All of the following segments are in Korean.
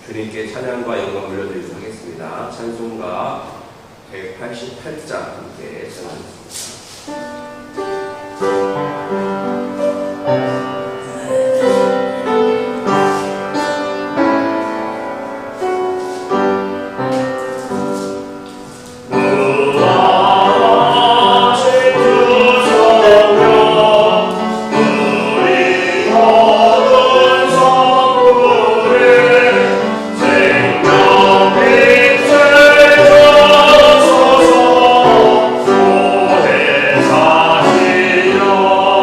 주님께 찬양과 영광 올려드리도록 하겠습니다. 찬송가 188장 함께 찬양하겠습니다. 사시려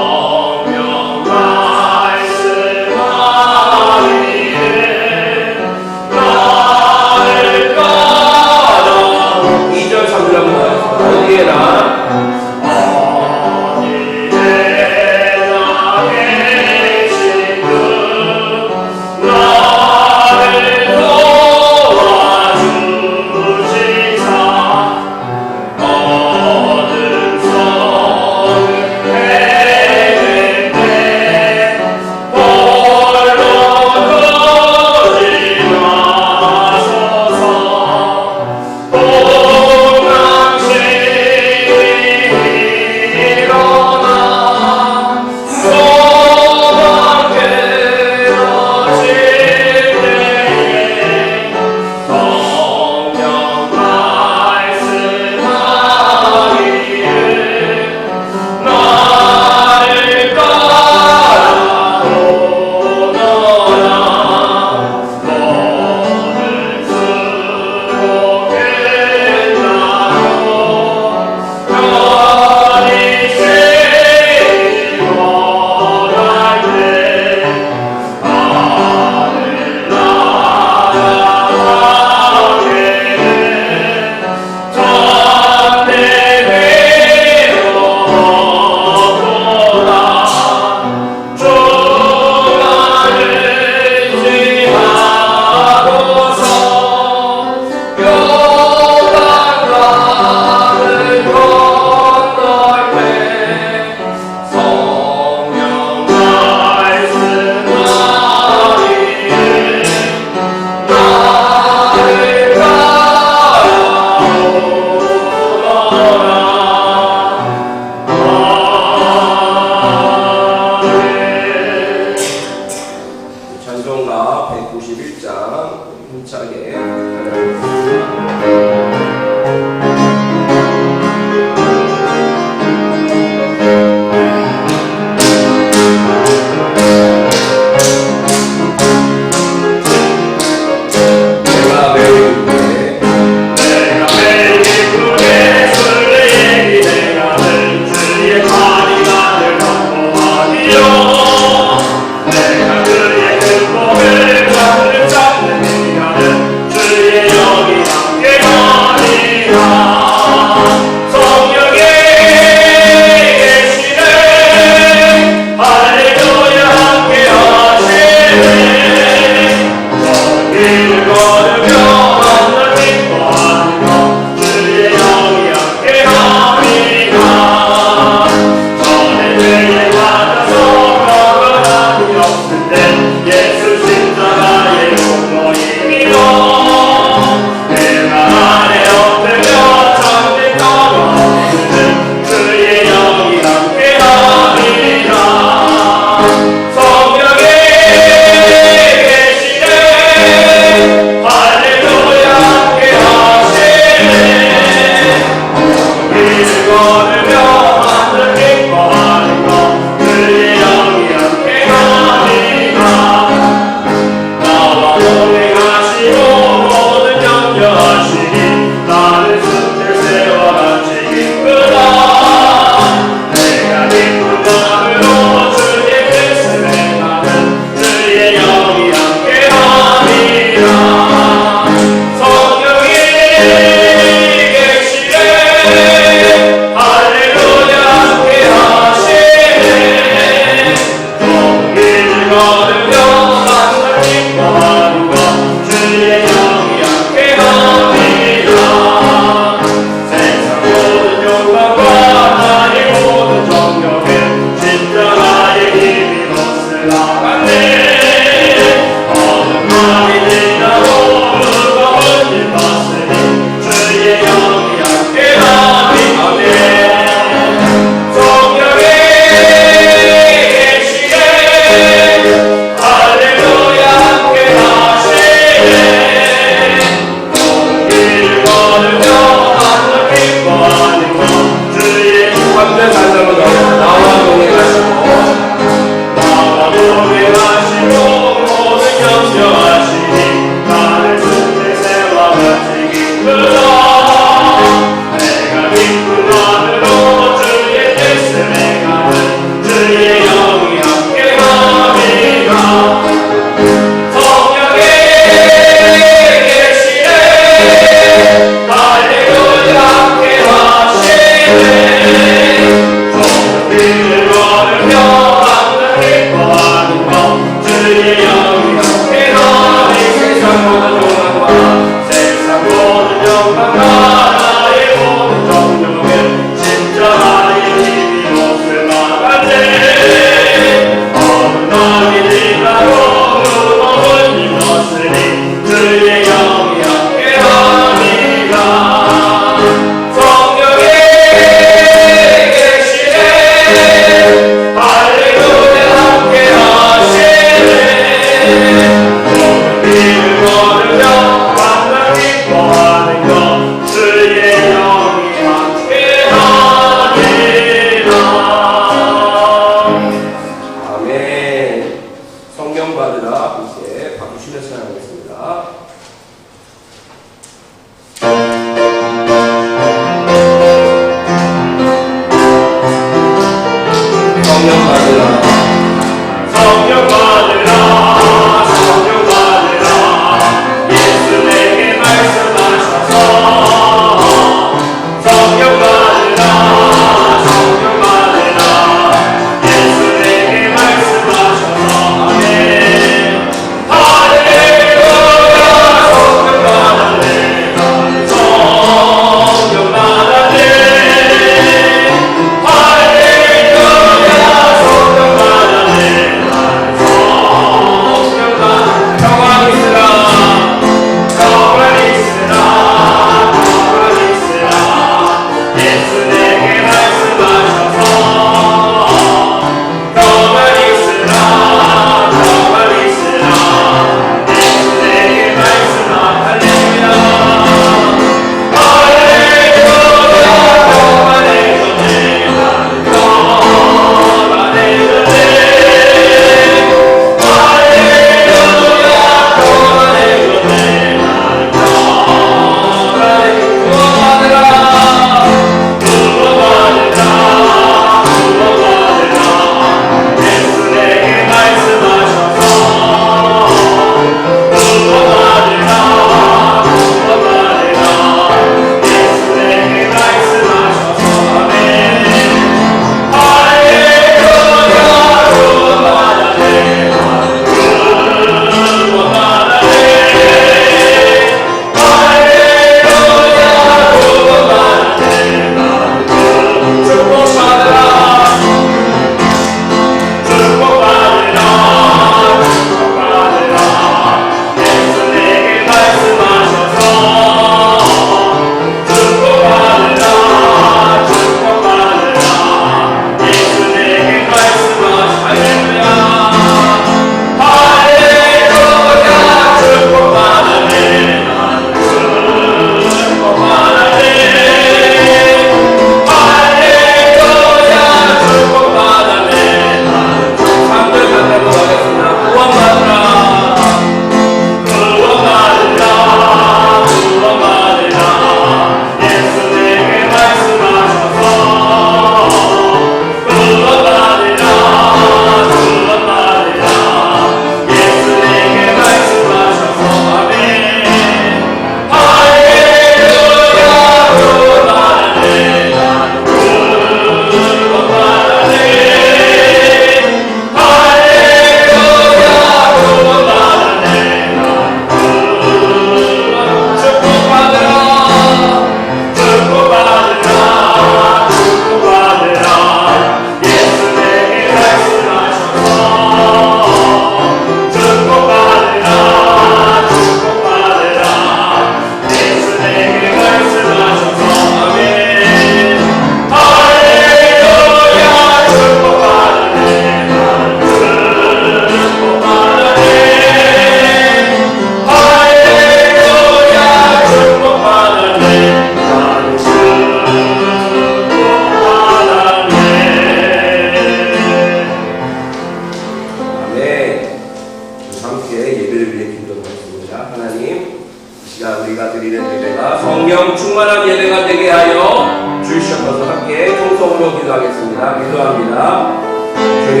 기도하겠습니다. 기도합니다. 주님,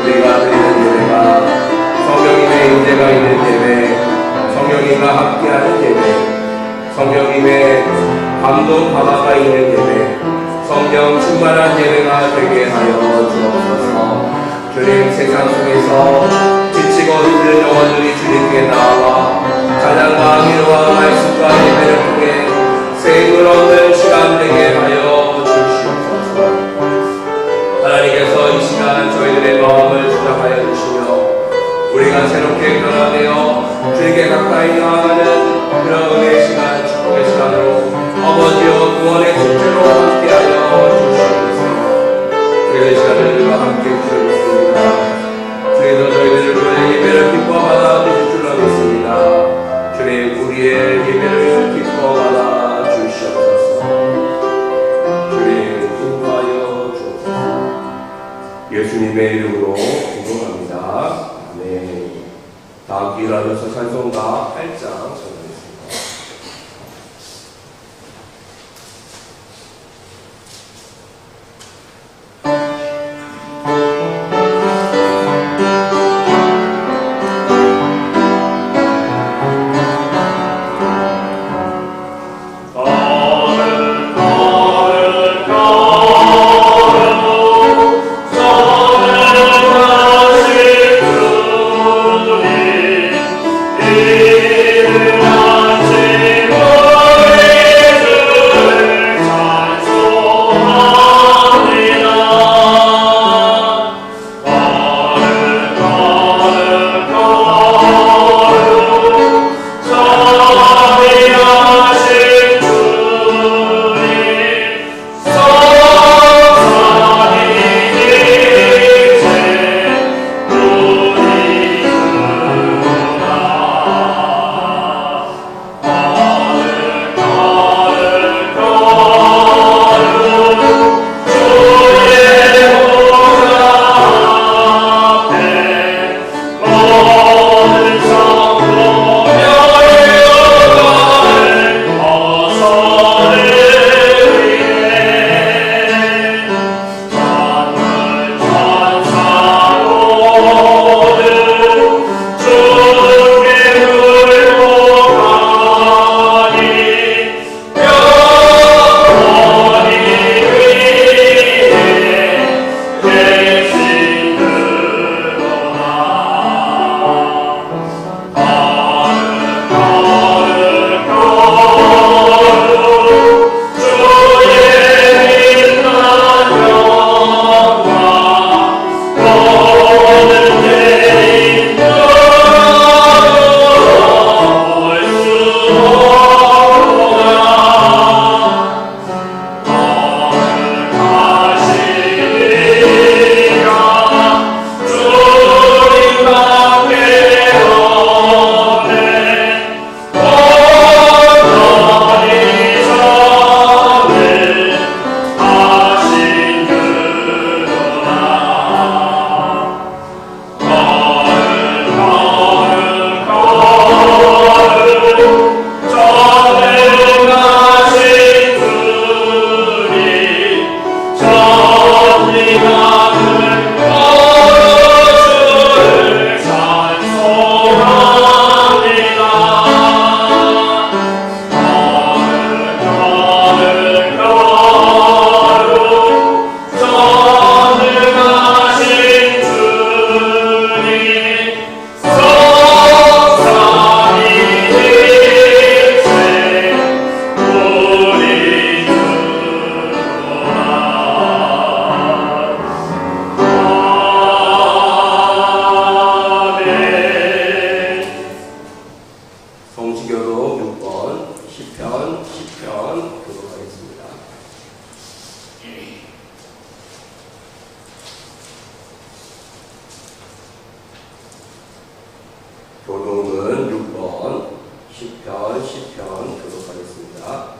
우리가 드리는 예배가 성령님의 임재가 있는 예배, 성령님과 함께하는 예배, 성령님의 감동 감화가 있는 예배, 성령 충만한 예배가 되게 하여 주옵소서. 주님, 세상 속에서 지치고 힘든 영혼들이 주님께 나와 찬양과 기도와 말씀과 예배를 통해 생을 얻는 시간 되게 하여 주시옵소서. 하나님께서 이 시간 저희들의 마음을 주장하여 주시며 우리가 새롭게 변화되어 주님께 가까이 나아가는 그런 은혜의 시간, 축복의 시간으로 아버지여 구원의 축제로 함께하여 주시옵소서. 주의 시간을 우리와 함께 주시옵습니다. 주님도 저희들을 주의 예배를 기뻐받아 주실 줄 믿습니다. 주님, 우리의 예배를 기뻐받아 주시옵소서. 주님, 인도하여 주옵소서. 예수님의 이름으로 기도합니다. 아멘. 다음 기도하셔서 찬송가 8장 전하겠습니다. 교독은 6번 시편 교독하겠습니다.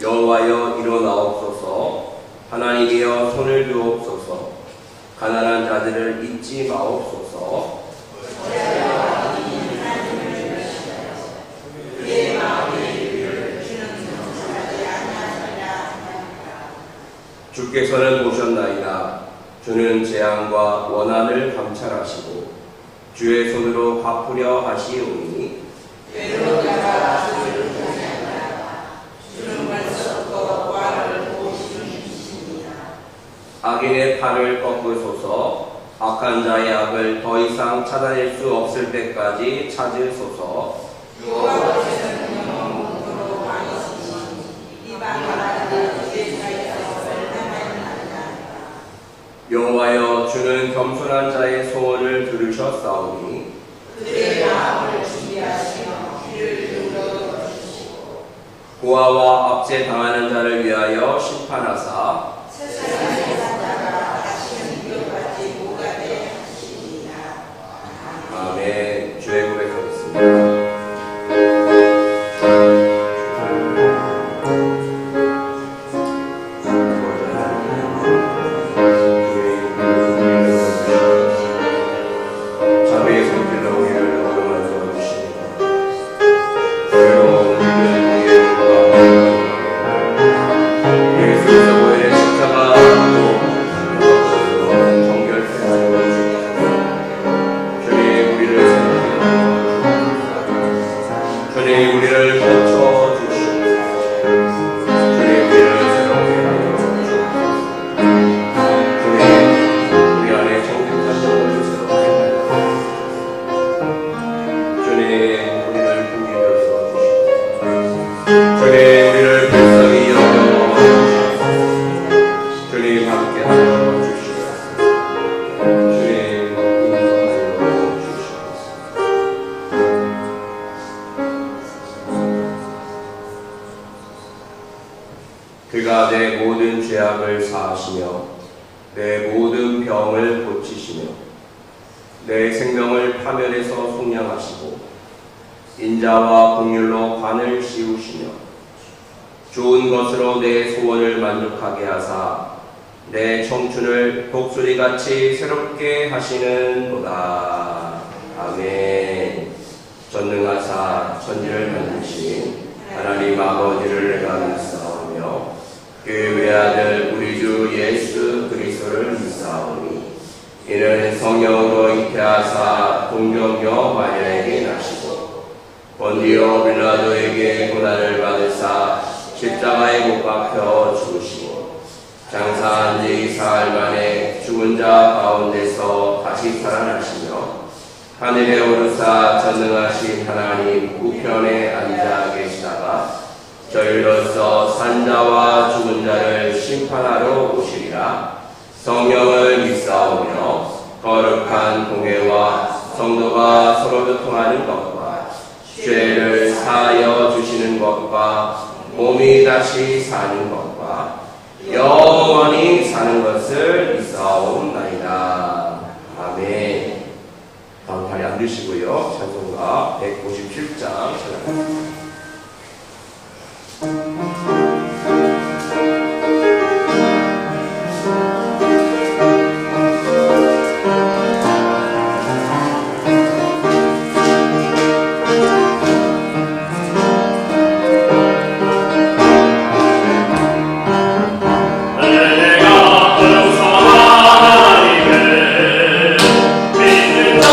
여호와여 일어나옵소서, 하나님이여 손을 두옵소서, 가난한 자들을 잊지 마옵소서. 주께서는 보셨나이다. 주는 재앙과 원한을 감찰하시고 주의 손으로 갚으려 하시오니 때로다가 주를 찬양하라. 주는 벌써부터 와를 보시는 이시니라. 악인의 팔을 꺾으소서. 악한 자의 악을 더 이상 찾아낼 수 없을 때까지 찾으소서. 여호와께서는 영원토록 왕이시니 이방 나라는 그의 자유에서 설명하나이다. 여호와여, 주는 겸손한 자의 소원을 들으셨사오니 그의 마음을 준비하시며 귀를 기울여 주시고 고아와 압제당하는 자를 위하여 심판하사 세상의 자가 다시는 이것까지 못하게 하시리라. 아멘. 주의 고백하겠습니다. 자비의 손길로 우리를 얻어만져 주시니까 괴로운 우리를 위해 예수께서 보혈의 십자가로 정결케 하여 주옵소서. 주님 우리를 생각해 주님 우리를 펼쳐 주시옵소서. 주님 우리를 새롭게 하여 주옵소서. 주님 우리 안에 정직한 영혼을 새롭게 하여 주옵소서. 주님 우리를 긍휼히 여겨 주시옵소서. 주님 우리를 불쌍히 여겨 주시옵소서. 주님 함께 하여 주시옵소서. 주님 인도하여 주시옵소서. 그가 내 모든 죄악을 사하시며 내 모든 병을 고치시며 내 생명을 파멸에서 속량하시고 인자와 긍휼로 관을 씌우시며 좋은 것으로 내 소원을 만족하게 하사 내 청춘을 독수리같이 새롭게 하시는도다. 아멘. 전능하사 천지를 만드신 하나님 아버지를 내가 믿사오며 그 외아들 우리 주 예수 그리스도를 믿사오니 이는 성령으로 잉태하사 동정녀 마리아에게 나시고 본디오 빌라도에게 고난을 받으사 십자가에 못 박혀 죽으시고 장사한 지 사흘 만에 죽은 자 가운데서 다시 살아나시며 하늘에 오르사 전능하신 하나님 우편에 앉아 계시다가 저희로서 산자와 죽은 자를 심판하러 오시리라. 성령을 믿사오며 거룩한 공회와 성도가 서로 교통하는 것과 죄를 사하여 주시는 것과 몸이 다시 사는 것과 영원히 사는 것을 믿사옵나이다. 아멘. 다음 다리 앉으시고요. 찬송가 157장 찬양합니다. 믿는 자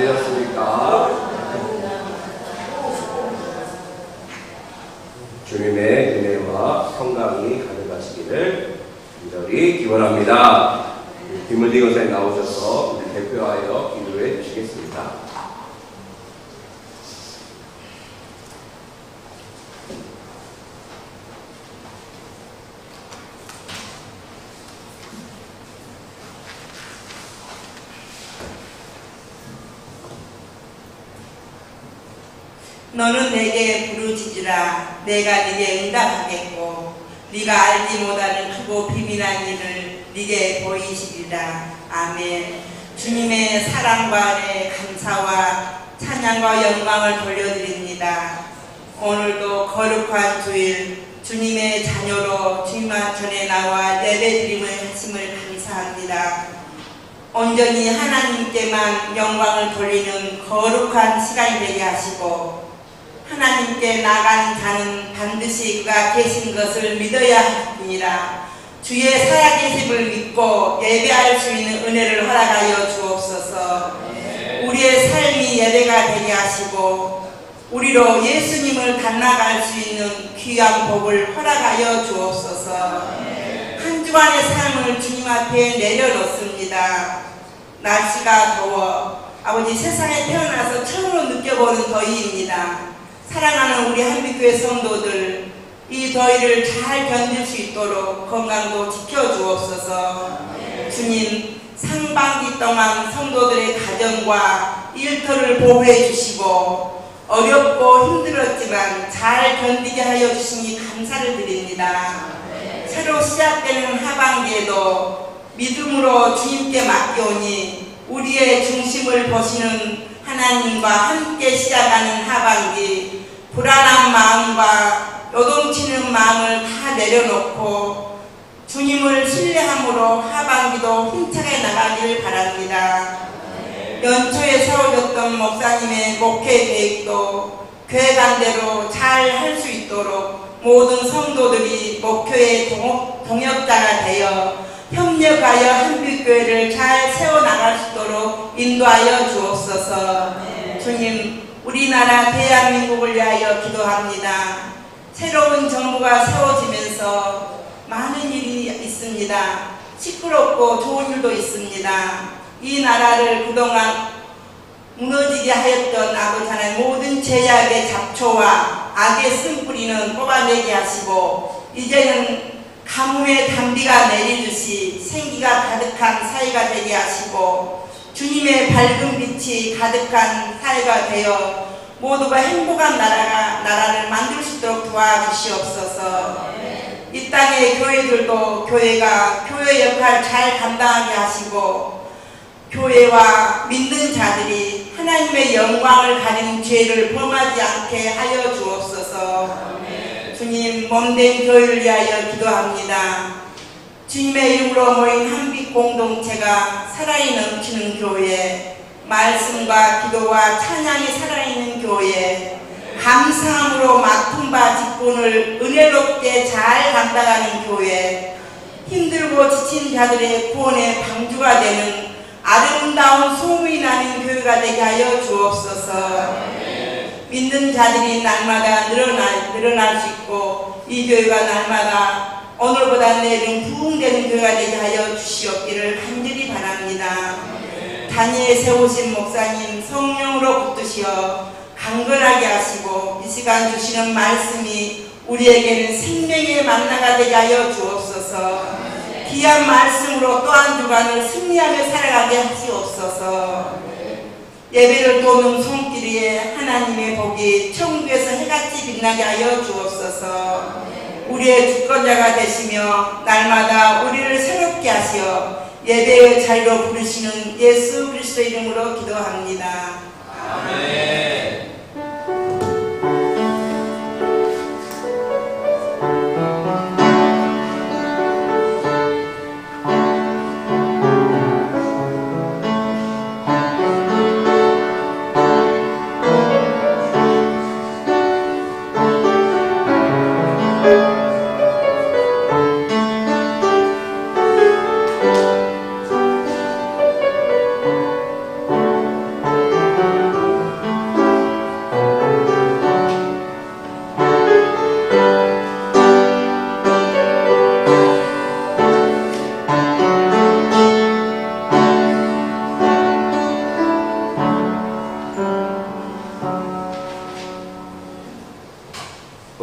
되셨습니까? 주님의 은혜와 평강이 가득하시기를 간절히 기원합니다. 김은디 권사님 나오셔서 우리 대표하여 기도해 주시겠습니다. 너는 내게 부르짖으라. 내가 네게 응답하겠고 네가 알지 못하는 크고 비밀한 일을 네게 보이시리라. 아멘. 주님의 사랑과 은혜, 감사와 찬양과 영광을 돌려드립니다. 오늘도 거룩한 주일 주님의 자녀로 주님 전에 나와 예배드림을 하심을 감사합니다. 온전히 하나님께만 영광을 돌리는 거룩한 시간이 되게 하시고 하나님께 나가는 자는 반드시 그가 계신 것을 믿어야 하니라. 주의 살아계심을 믿고 예배할 수 있는 은혜를 허락하여 주옵소서. 우리의 삶이 예배가 되게 하시고 우리로 예수님을 만나갈 수 있는 귀한 복을 허락하여 주옵소서. 한 주간의 삶을 주님 앞에 내려놓습니다. 날씨가 더워 아버지 세상에 태어나서 처음으로 느껴보는 더위입니다. 사랑하는 우리 한빛교회 성도들 이 더위를 잘 견딜 수 있도록 건강도 지켜주옵소서. 주님 상반기 동안 성도들의 가정과 일터를 보호해 주시고 어렵고 힘들었지만 잘 견디게 하여 주시니 감사를 드립니다. 새로 시작되는 하반기에도 믿음으로 주님께 맡겨오니 우리의 중심을 보시는 하나님과 함께 시작하는 하반기 불안한 마음과 요동치는 마음을 다 내려놓고 주님을 신뢰함으로 하반기도 힘차게 나가기를 바랍니다. 연초에 세워졌던 목사님의 목회 계획도 계획안대로 잘 할 수 있도록 모든 성도들이 목표의 동역자가 되어 협력하여 한빛교회를 잘 세워나갈 수 있도록 인도하여 주옵소서. 주님 우리나라 대한민국을 위하여 기도합니다. 새로운 정부가 세워지면서 많은 일이 있습니다. 시끄럽고 좋은 일도 있습니다. 이 나라를 그동안 무너지게 하였던 아버지 하나님 모든 제약의 잡초와 악의 쓴뿌리는 뽑아내게 하시고 이제는 가뭄의 단비가 내리듯이 생기가 가득한 사회가 되게 하시고 주님의 밝은 빛이 가득한 사회가 되어 모두가 행복한 나라를 만들 수 있도록 도와주시옵소서. 이 땅의 교회들도 교회가 교회 역할 잘 감당하게 하시고 교회와 믿는 자들이 하나님의 영광을 가리는 죄를 범하지 않게 하여 주옵소서. 주님 몸된 교회를 위하여 기도합니다. 주님의 이름으로 모인 한빛 공동체가 사랑이 넘치는 교회, 말씀과 기도와 찬양이 살아있는 교회, 감사함으로 맡은 바 직분을 은혜롭게 잘 감당하는 교회, 힘들고 지친 자들의 구원의 방주가 되는 아름다운 소문이 나는 교회가 되게 하여 주옵소서. 믿는 자들이 날마다 늘어날 수 있고 이 교회가 날마다 오늘보다 내일은 부흥되는 교회가 되게 하여 주시옵기를 간절히 바랍니다. 단위에 세우신 목사님 성령으로 붙드시어 강건하게 하시고 이 시간 주시는 말씀이 우리에게는 생명의 만나가 되게 하여 주옵소서. 귀한 말씀으로 또 한 주간을 승리하며 살아가게 하시옵소서. 예배를 도는 손길 위에 하나님의 복이 천국에서 해같이 빛나게 하여 주옵소서. 우리의 주권자가 되시며 날마다 우리를 새롭게 하시어 예배의 자리로 부르시는 예수 그리스도 이름으로 기도합니다. 아멘.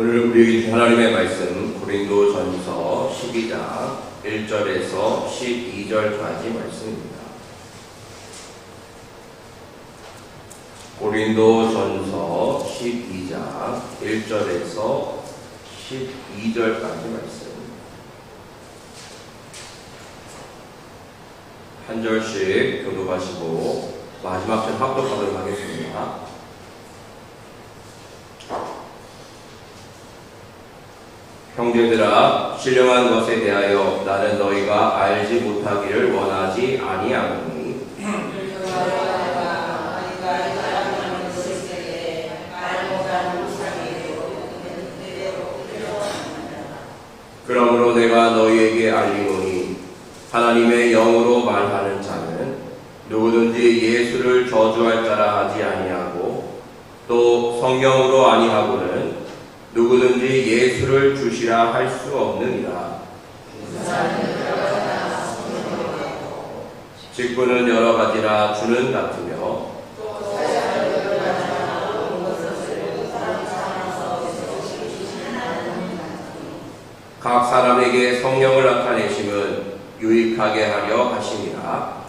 오늘 우리에게 주신 하나님의 말씀 고린도전서 12장 1절에서 12절까지 말씀입니다. 고린도전서 12장 1절에서 12절까지 말씀. 한 절씩 교독하시고 마지막 절 합독하도록 하겠습니다. 형제들아, 신령한 것에 대하여 나는 너희가 알지 못하기를 원하지 아니하노니 그러므로 내가 너희에게 알리노니 하나님의 영으로 말하는 자는 누구든지 예수를 저주할 자라 하지 아니하고 또 성령으로 아니하고는 누구든지 예수를 주시라 할 수 없느니라. 직분은 여러 가지라 주는 같으며 각 사람에게 성령을 나타내심은 유익하게 하려 하심이라.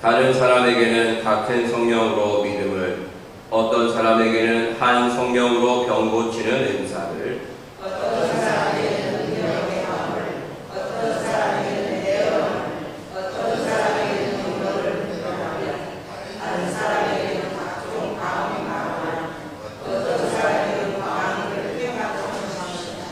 다른 사람에게는 같은 성령으로 믿음을, 어떤 사람에게는 한 성령으로 병 고치는 은사를, 어떤 사람에게는 능력의 마음을, 어떤 사람에게는 예언을, 어떤 사람에게는 능력을 분별하며, 다른 사람에게는 각종 마음의 마음을, 어떤 사람에게는 마음을 표현하고 하시니라.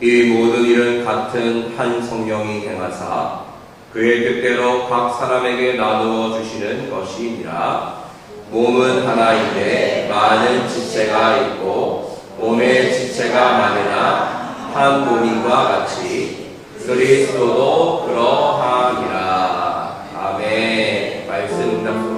이 모든 일은 같은 한 성령이 행하사 그의 뜻대로 각 사람에게 나누어 주시는 것이니라. 몸은 하나인데 많은 지체가 있고 몸의 지체가 많으나 한 몸인과 같이 그리스도도 그러하니라. 아멘. 말씀 응답.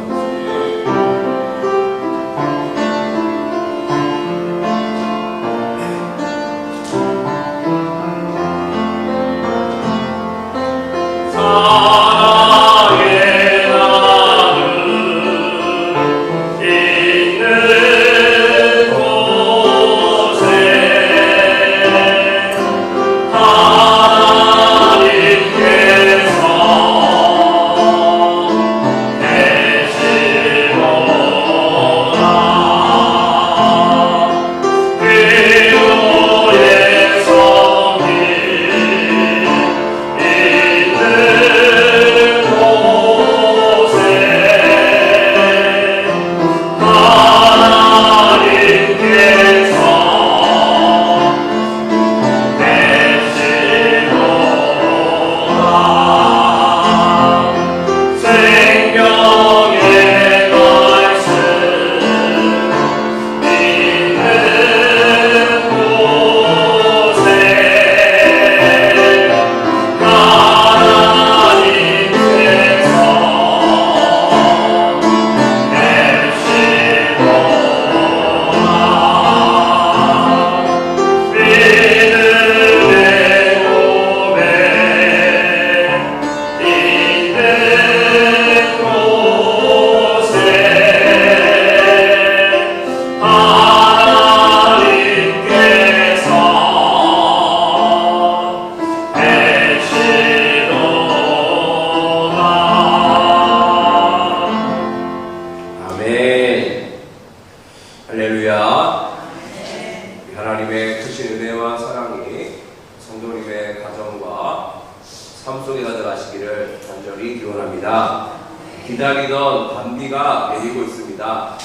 기다리던 단비가 내리고 있습니다.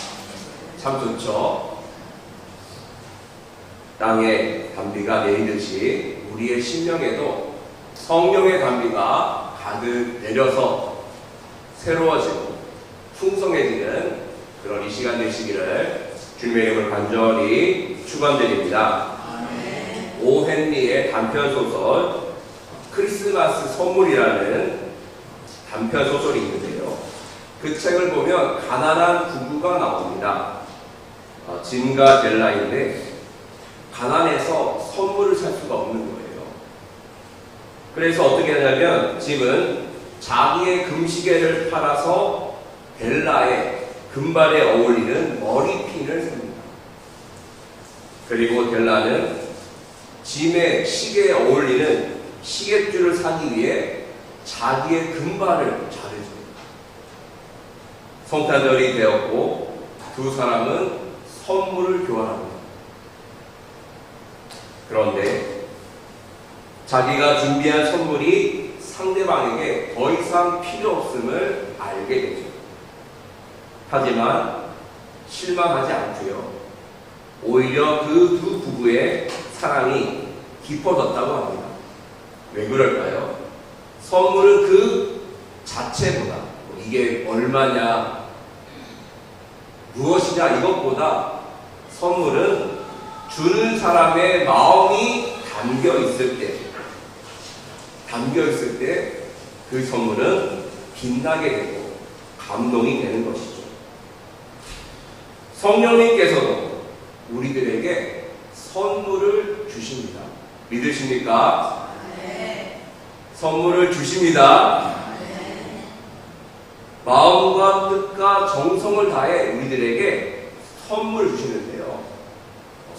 참 좋죠? 땅에 단비가 내리듯이 우리의 심령에도 성령의 단비가 가득 내려서 새로워지고 풍성해지는 그런 이 시간 되시기를 주님의 이름을 간절히 축원드립니다. 오헨리의 단편 소설 크리스마스 선물이라는 단편 소설이 있는데요. 그 책을 보면 가난한 부부가 나옵니다. 짐과 델라인데 가난해서 선물을 살 수가 없는 거예요. 그래서 어떻게 하냐면 짐은 자기의 금시계를 팔아서 델라의 금발에 어울리는 머리핀을 삽니다. 그리고 델라는 짐의 시계에 어울리는 시계줄을 사기 위해 자기의 금발을 자르죠. 성탄절이 되었고 두 사람은 선물을 교환합니다. 그런데 자기가 준비한 선물이 상대방에게 더 이상 필요 없음을 알게 되죠. 하지만 실망하지 않고요. 오히려 그 두 부부의 사랑이 깊어졌다고 합니다. 왜 그럴까요? 선물은 그 자체보다 이게 얼마냐, 무엇이냐 이것보다 선물은 주는 사람의 마음이 담겨 있을 때 그 선물은 빛나게 되고 감동이 되는 것이죠. 성령님께서도 우리들에게 선물을 주십니다. 믿으십니까? 네. 선물을 주십니다. 네. 마음과 뜻과 정성을 다해 우리들에게 선물을 주시는데요.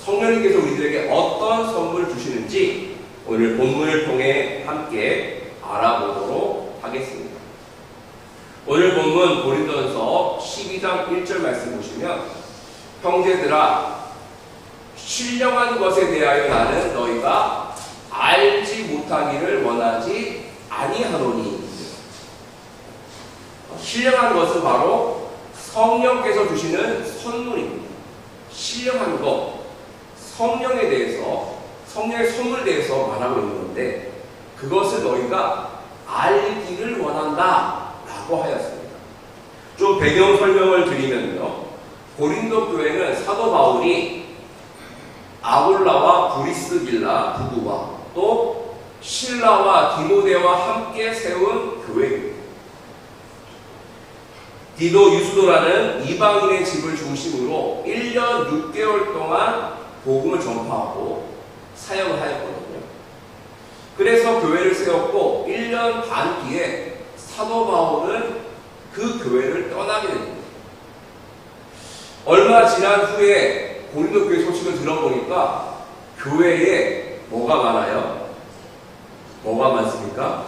성령님께서 우리들에게 어떤 선물을 주시는지 오늘 본문을 통해 함께 알아보도록 하겠습니다. 오늘 본문 고린도전서 12장 1절 말씀 보시면 형제들아 신령한 것에 대하여 나는 너희가 알지 못하기를 원하지 아니하노니. 신령한 것은 바로 성령께서 주시는 선물입니다. 신령한 것, 성령에 대해서, 성령의 선물에 대해서 말하고 있는 건데 그것을 너희가 알기를 원한다 라고 하였습니다. 좀 배경 설명을 드리면요, 고린도 교회는 사도 바울이 아굴라와 브리스길라 부부와 또 실라와 디모데와 함께 세운 교회입니다. 디도 유스도라는 이방인의 집을 중심으로 1년 6개월 동안 복음을 전파하고 사역을 하였거든요. 그래서 교회를 세웠고 1년 반 뒤에 사도 바울은 그 교회를 떠나게 됩니다. 얼마 지난 후에 고린도 교회 소식을 들어보니까 교회에 뭐가 많아요? 뭐가 많습니까?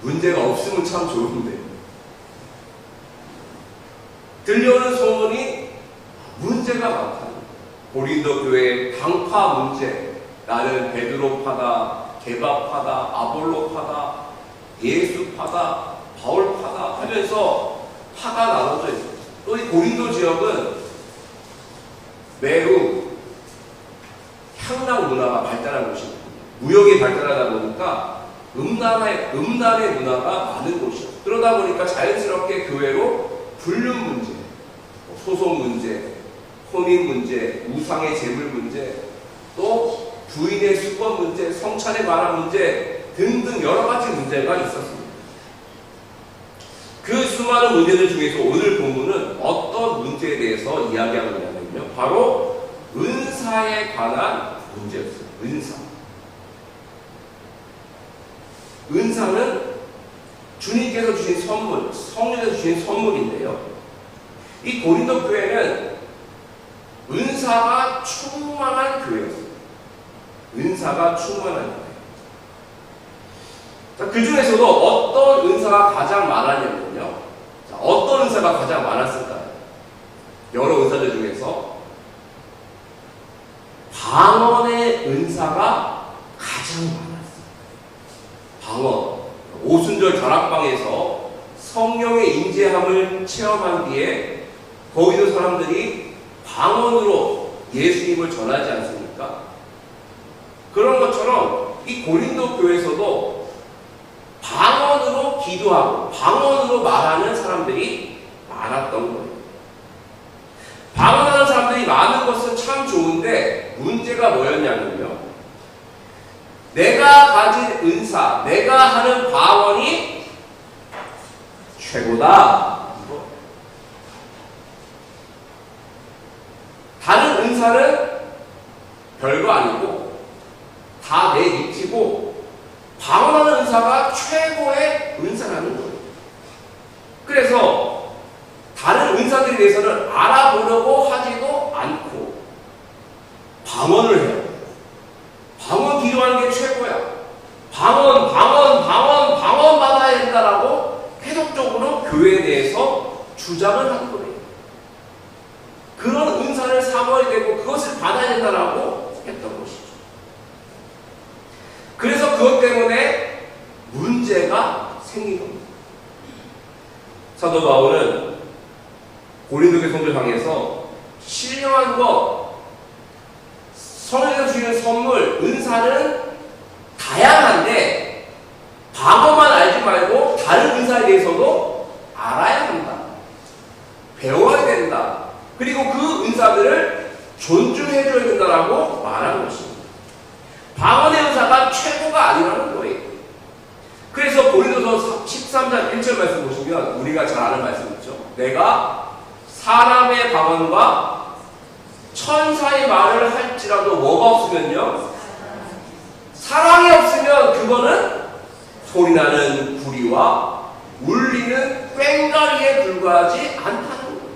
문제가 없으면 참 좋은데 들려오는 소문이 문제가 많다. 고린도 교회의 강파 문제, 나는 베드로파다, 게바파다, 아볼로파다, 예수파다, 바울파다 하면서 파가 나눠져 있어요. 또 이 고린도 지역은 매우 향락 문화가 발달한 곳입니다. 무역이 발달하다 보니까 음란의 문화가 많은 곳이죠. 그러다 보니까 자연스럽게 교회로 불륜 문제, 소송 문제, 혼인 문제, 우상의 재물 문제, 또 부인의 수건 문제, 성찬에 관한 문제 등등 여러 가지 문제가 있었습니다. 그 수많은 문제들 중에서 오늘 본문은 어떤 문제에 대해서 이야기하고 있냐면요, 바로 은사에 관한 문제였어요. 은사는 주님께서 주신 선물, 성령께서 주신 선물인데요, 이 고린도 교회는 은사가 충만한 교회였어요. 은사가 충만한 교회. 자, 그 중에서도 어떤 은사가 가장 많았냐면요. 자, 어떤 은사가 가장 많았을까요? 여러 은사들 중에서 방언의 은사가 가장 많았어요. 방언. 오순절 다락방에서 성령의 임재함을 체험한 뒤에 거기 있는 사람들이 방언으로 예수님을 전하지 않습니까? 그런 것처럼 이 고린도 교회에서도 방언으로 기도하고 방언으로 말하는 사람들이 많았던 거예요. 방언하는 사람들이 많은 것은 참 좋은데 문제가 뭐였냐면요, 내가 가진 은사, 내가 하는 방언이 최고다. 다른 은사는 별거 아니고 다 내 위치고 방언하는 은사가 최고의 은사라는 거예요. 그래서 다른 은사들에 대해서는 알아보려고 하지도 않고 방언을 해요. 방언 기도하는 게 최고야. 방언 받아야 된다라고 계속적으로 교회에 대해서 주장을 하는 거예요. 그런 은사를 사모해야 되고 그것을 받아야 된다라고 했던 것이죠. 그래서 그것 때문에 문제가 생긴 겁니다. 사도 바울은 고린도교 성도를 향해서 신령한 것, 성령께서 주시는 선물, 은사는 다양한데 방언만 알지 말고 다른 은사에 대해서도 알아야 한다. 배워야 된다. 그리고 그 은사들을 존중해줘야 된다라고 말하는 것입니다. 방언의 은사가 최고가 아니라는 거예요. 그래서 고린도서 13장 1절 말씀 보시면 우리가 잘 아는 말씀 있죠. 내가 사람의 방언과 천사의 말을 할지라도 뭐가 없으면요? 사랑이 없으면 그거는 소리나는 구리와 울리는 꽹과리에 불과하지 않다는 거예요.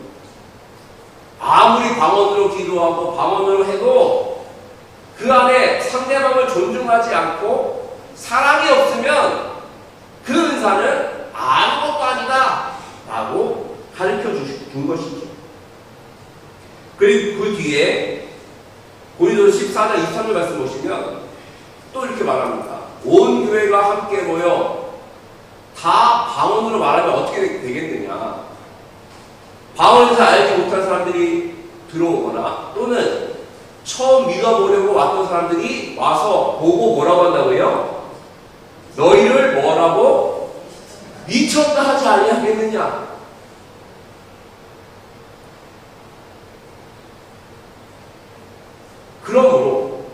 아무리 방언으로 기도하고 방언으로 해도 그 안에 상대방을 존중하지 않고 사랑이 없으면 그 은사는 아무것도 아니다 라고 가르쳐 준 것이죠. 그리고 그 뒤에 고린도서 14장 23절 말씀 보시면 또 이렇게 말합니다. 온 교회가 함께 모여 다 방언으로 말하면 어떻게 되겠느냐. 방언을 잘 알지 못한 사람들이 들어오거나 또는 처음 믿어보려고 왔던 사람들이 와서 보고 뭐라고 한다고요? 너희를 뭐라고? 미쳤다 하지 아니하겠느냐. 그러므로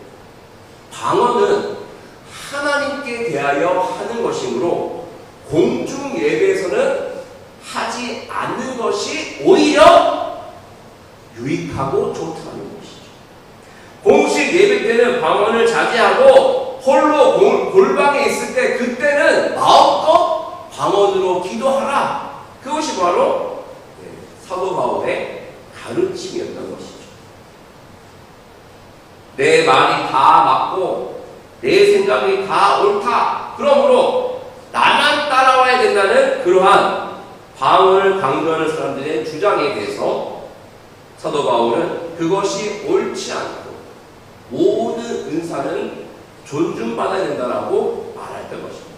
방언은 하나님께 대하여 하는 것이므로 공중 예배에서는 하지 않는 것이 오히려 유익하고 좋다는 것이죠. 공식 예배 때는 방언을 자제하고 홀로 골방에 있을 때 그때는 마음껏 방언으로 기도하라. 그것이 바로 사도 바울의 가르침이었던 것이죠. 내 말이 다 맞고 내 생각이 다 옳다. 그러므로 나만 따라와야 된다는 그러한 방언을 강조하는 사람들의 주장에 대해서 사도 바울은 그것이 옳지 않고 모든 은사는 존중받아야 된다라고 말했던 것입니다.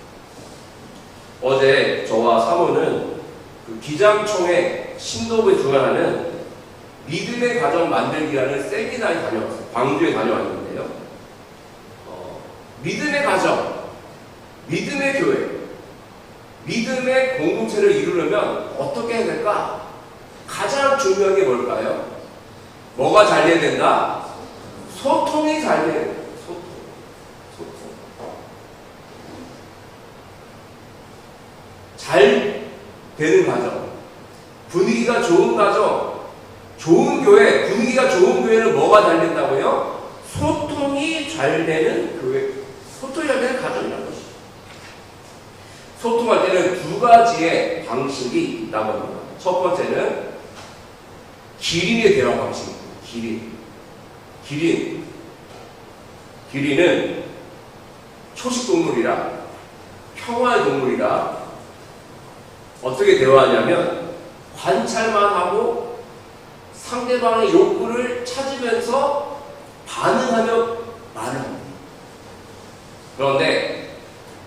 어제 저와 사모는 그 기장총회 신도부에 주관하는 믿음의 가정 만들기라는 세미나에 다녀왔어요. 광주에 다녀왔는데요. 믿음의 가정, 믿음의 교회, 믿음의 공동체를 이루려면 어떻게 해야 될까? 가장 중요한 게 뭘까요? 뭐가 잘 돼야 된다? 소통이 잘 돼야 된다. 소통. 잘 되는 가정, 분위기가 좋은 가정, 좋은 교회, 분위기가 좋은 교회는 뭐가 잘 된다고요? 소통이 잘 되는 교회, 소통이 잘 되는 가정이라는 것이죠. 소통할 때는 두 가지의 방식이 있다고 합니다. 첫 번째는 기린의 대화 방식입니다. 기린은 초식 동물이라 평화의 동물이라 어떻게 대화하냐면 관찰만 하고 상대방의 욕구를 찾으면서 반응하며 말을 합니다. 그런데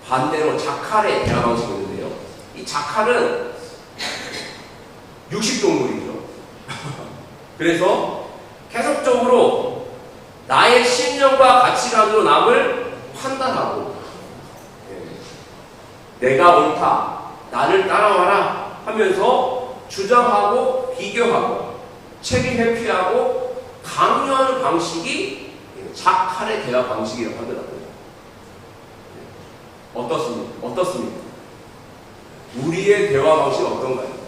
반대로 자칼의 대화 방식이 있는데요. 이 자칼은 육식동물이죠. 그래서 계속적으로 나의 신념과 가치관으로 남을 판단하고 내가 옳다, 나를 따라와라 하면서 주장하고 비교하고 책임 회피하고 강요하는 방식이 자칼의 대화 방식이라고 하더라고요. 어떻습니까? 우리의 대화 방식은 어떤가요?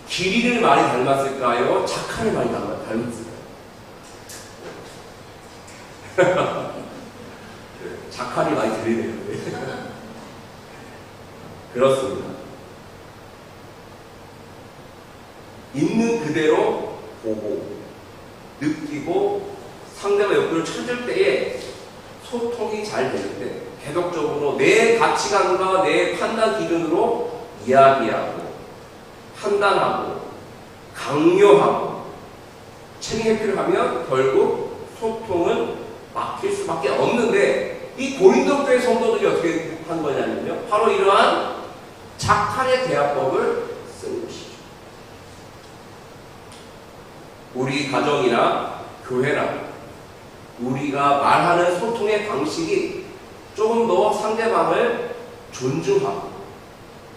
기린을 많이 닮았을까요? 자칼을 많이 닮았을까요? 작한이 많이 들리네요. 그렇습니다. 있는 그대로 보고 느끼고 상대가 욕구를 찾을 때에 소통이 잘 되는데, 계속적으로 내 가치관과 내 판단 기준으로 이야기하고 판단하고 강요하고 책임 회피를 하면 결국 소통은 막힐 수밖에 없는데, 이 고린도 교회 성도들이 어떻게 한 거냐면요, 바로 이러한 작한의 대화법을 쓴 것이죠. 우리 가정이나 교회나 우리가 말하는 소통의 방식이 조금 더 상대방을 존중하고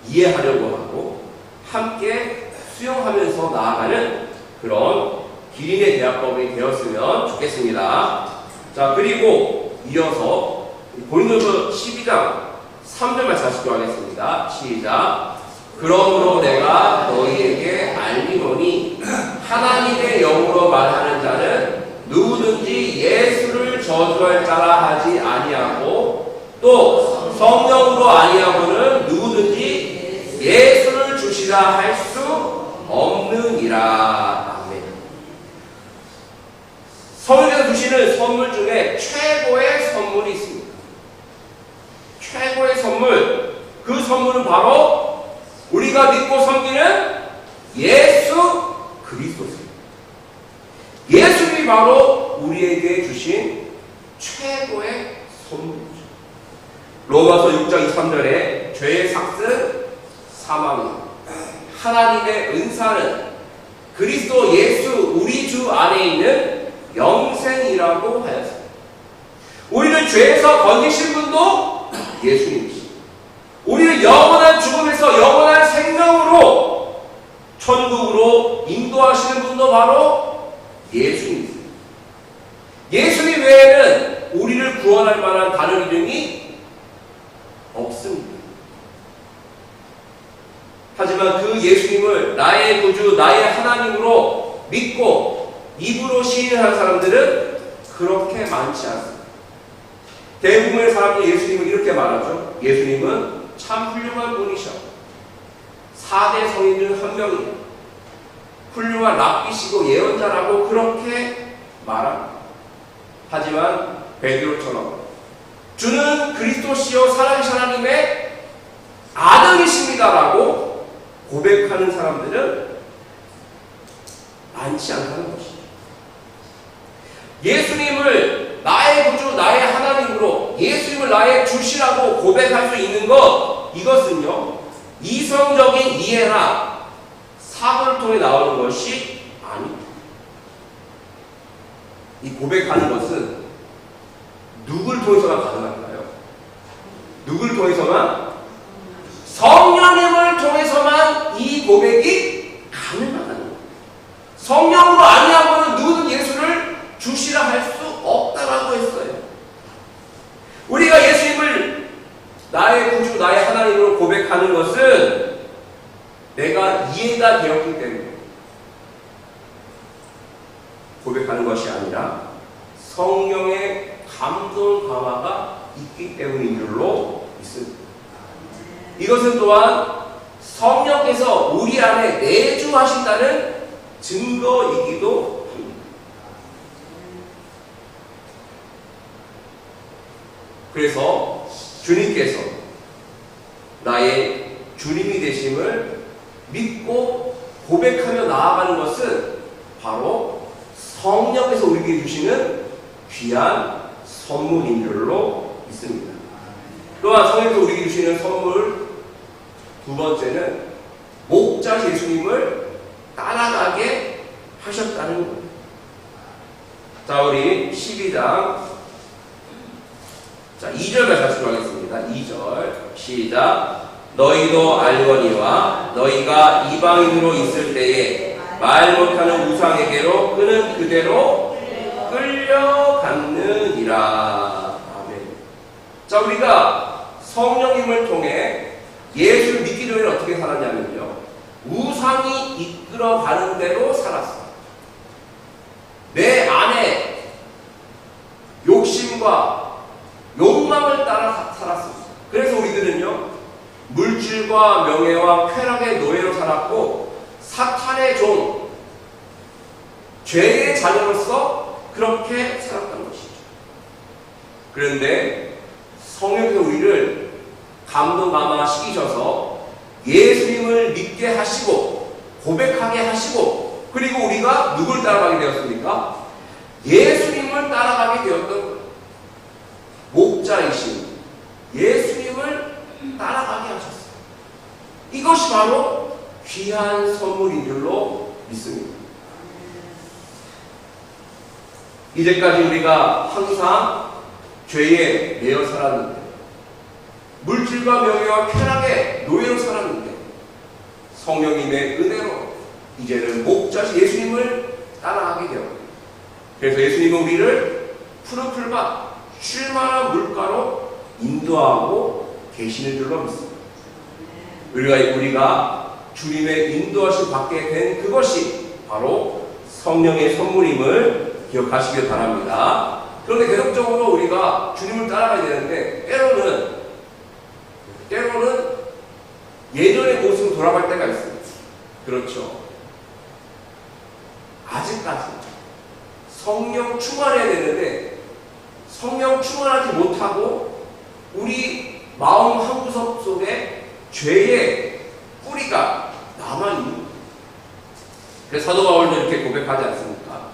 이해하려고 하고 함께 수용하면서 나아가는 그런 기린의 대화법이 되었으면 좋겠습니다. 자, 그리고 이어서 고린도서 12장 3절 말씀 하시도록 하겠습니다. 시작. 그러므로 내가 너희에게 알리노니 하나님의 영으로 말하는 자는 누구든지 예수를 저주할 자라 하지 아니하고, 또 성령으로 아니하고는 누구든지 예수를 주시라 할 수 없느니라. 아멘. 성령께서 주시는 선물 중에 최고의 선물이 있습니다. 최고의 선물, 그 선물은 바로 우리가 믿고 섬기는 예수 그리스도입니다. 예수님이 바로 우리에게 주신 최고의 선물이죠. 로마서 6장 23절에 죄의 삭은 사망이요 하나님의 은사는 그리스도 예수 우리 주 안에 있는 영생이라고 하였습니다. 우리를 죄에서 건지신 분도 예수님이십니다. 우리를 영원한 죽음에서 영원한 생명으로 천국으로 인도하시는 분도 바로 예수님입니다. 예수님 외에는 우리를 구원할 만한 다른 이름이 없습니다. 하지만 그 예수님을 나의 구주, 나의 하나님으로 믿고 입으로 시인하는 사람들은 그렇게 많지 않습니다. 대부분의 사람들이 예수님을 이렇게 말하죠. 예수님은 참 훌륭한 분이셔. 4대 성인 중 한 명이에요. 훌륭한 랍비시고 예언자라고 그렇게 말합니다. 하지만 베드로처럼 주는 그리스도시요 살아계신 하나님의 아들이십니다라고 고백하는 사람들은 많지 않다는 것이죠. 예수님을 나의 구주, 나의 하나님으로 예수님을 나의 주시라고 고백할 수 있는 것, 이것은요 이성적인 이해나 사고를 통해 나오는 것이 아닙니다. 이 고백하는 것은 누굴 통해서만 가능할까요? 누굴 통해서만? 성령님을 통해서만 이 고백이 가능하다는 겁니다. 성령으로 아니하고는 누구든 예수를 주시라 할 수 없다라고 했어요. 우리가 예수님을 나의 구주, 나의 하나님으로 고백하는 것은 내가 이해가 되었기 때문에 고백하는 것이 아니라 성령의 감동 강화가 있기 때문인 줄로 믿습니다. 이것은 또한 성령께서 우리 안에 내주하신다는 증거이기도 합니다. 그래서 주님께서 나의 주님이 되심을 믿고 고백하며 나아가는 것은 바로 성령께서 우리에게 주시는 귀한 선물인 줄로 믿습니다. 또한 성령께서 우리에게 주시는 선물 두 번째는 목자 예수님을 따라가게 하셨다는 겁니다. 자, 우리 12장 2절 말씀 하겠습니다. 2절 시작. 너희도 알거니와 너희가 이방인으로 있을 때에 말 못하는 우상에게로 끄는 그대로 끌려갔느니라. 아멘. 자, 우리가 성령님을 통해 예수를 믿기 전에 어떻게 살았냐면요, 우상이 이끌어가는 대로 살았어요. 내 안에 욕심과 욕망을 따라 살았습니다. 그래서 우리들은요, 물질과 명예와 쾌락의 노예로 살았고 사탄의 종, 죄의 자녀로서 그렇게 살았던 것이죠. 그런데 성령께서 우리를 감동감화시키셔서 예수님을 믿게 하시고 고백하게 하시고, 그리고 우리가 누굴 따라가게 되었습니까? 예수님을 따라가게 되었던 거예요. 목자이신 예수님을 따라가게 하셨어요. 이것이 바로 귀한 선물인 줄로 믿습니다. 이제까지 우리가 항상 죄에 매여 살았는데, 물질과 명예와 쾌락의 노예로 살았는데, 성령님의 은혜로 이제는 목자신 예수님을 따라가게 되었습니다. 그래서 예수님은 우리를 푸른 풀밭, 쉴만한 물가로 인도하고 계시는 줄로 믿습니다. 우리가 주님의 인도하심 받게 된 그것이 바로 성령의 선물임을 기억하시길 바랍니다. 그런데 계속적으로 우리가 주님을 따라가야 되는데 때로는 예전의 모습으로 돌아갈 때가 있습니다. 그렇죠. 아직까지 성령 충만해야 되는데 성령 충만하지 못하고 우리 마음 한구석 속에 죄의 뿌리가 남아있는 거예요. 그래서 사도 바울도 이렇게 고백하지 않습니까?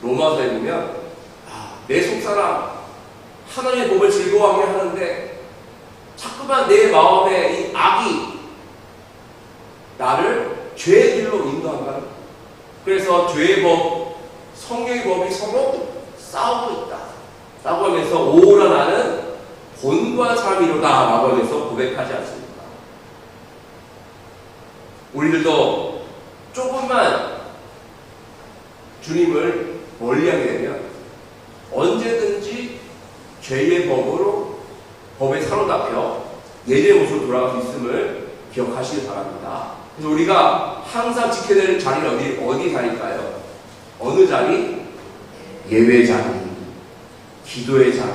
로마서에 보면 내 속사람 하나님의 법을 즐거워하게 하는데 자꾸만 내 마음에 이 악이 나를 죄의 길로 인도한다. 그래서 죄의 법, 성령의 법이 서로 싸우고 있다 라고 하면서 오라 나는 본과 잠이로다 라고 하면서 고백하지 않습니까? 우리들도 조금만 주님을 멀리하게 되면 언제든지 죄의 법에 사로잡혀 예전의 모습으로 돌아갈 수 있음을 기억하시기 바랍니다. 그래서 우리가 항상 지켜야 될 자리는 어디 자리일까요? 어느 자리? 예배 자리, 기도의 자리,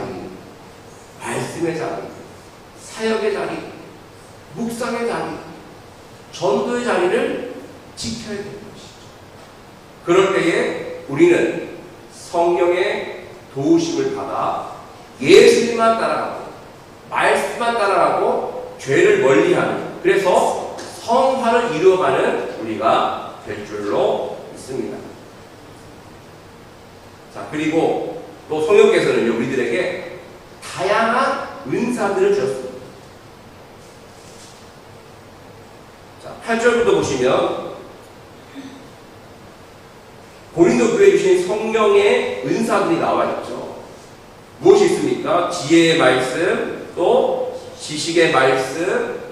말씀의 자리, 사역의 자리, 묵상의 자리, 전도의 자리를 지켜야 되는 것이죠. 그럴 때에 우리는 성령의 도우심을 받아 예수님만 따라가고 말씀만 따라가고 죄를 멀리하는, 그래서 성화를 이루어가는 우리가 될 줄로 믿습니다. 자, 그리고 또 성령께서는요, 우리들에게 다양한 은사들을 주셨습니다. 자, 8절부터 보시면 고린도 교회에 주신 성령의 은사들이 나와 있죠. 무엇이 있습니까? 지혜의 말씀, 또 지식의 말씀,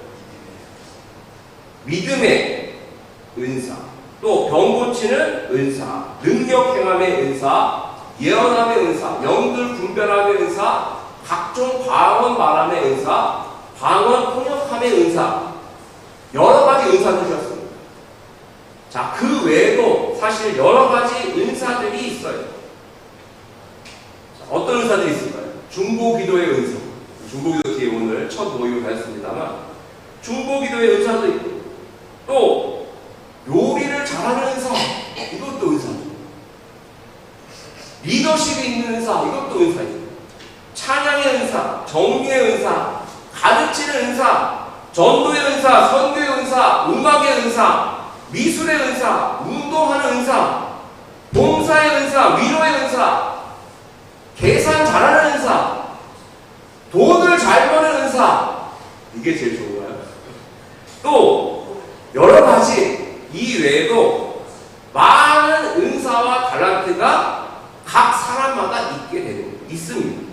믿음의 은사, 또 병 고치는 은사, 능력 행함의 은사, 예언함의 은사, 영들 분별함의 은사, 각종 방언 말함의 은사, 방언 통역함의 은사, 여러 가지 은사를 주셨습니다. 자, 그 외에도 사실 여러 가지 은사들이 있어요. 자, 어떤 은사들이 있을까요? 중보기도의 은사. 중보기도 뒤에 오늘 첫 모임을 가졌습니다만, 중보기도의 은사도 있고, 또 요리를 잘하는 은사, 이것도 은사죠. 리더십이 있는 은사, 이것도 은사죠. 찬양의 은사, 정리의 은사, 가르치는 은사, 전도의 은사, 선교의 은사, 음악의 은사, 미술의 은사, 운동하는 은사, 봉사의 은사, 위로의 은사, 계산 잘하는 은사, 돈을 잘 버는 은사, 이게 제일 좋은 거예요. 또 여러 가지 이 외에도 많은 은사와 달란트가 각 사람마다 있습니다.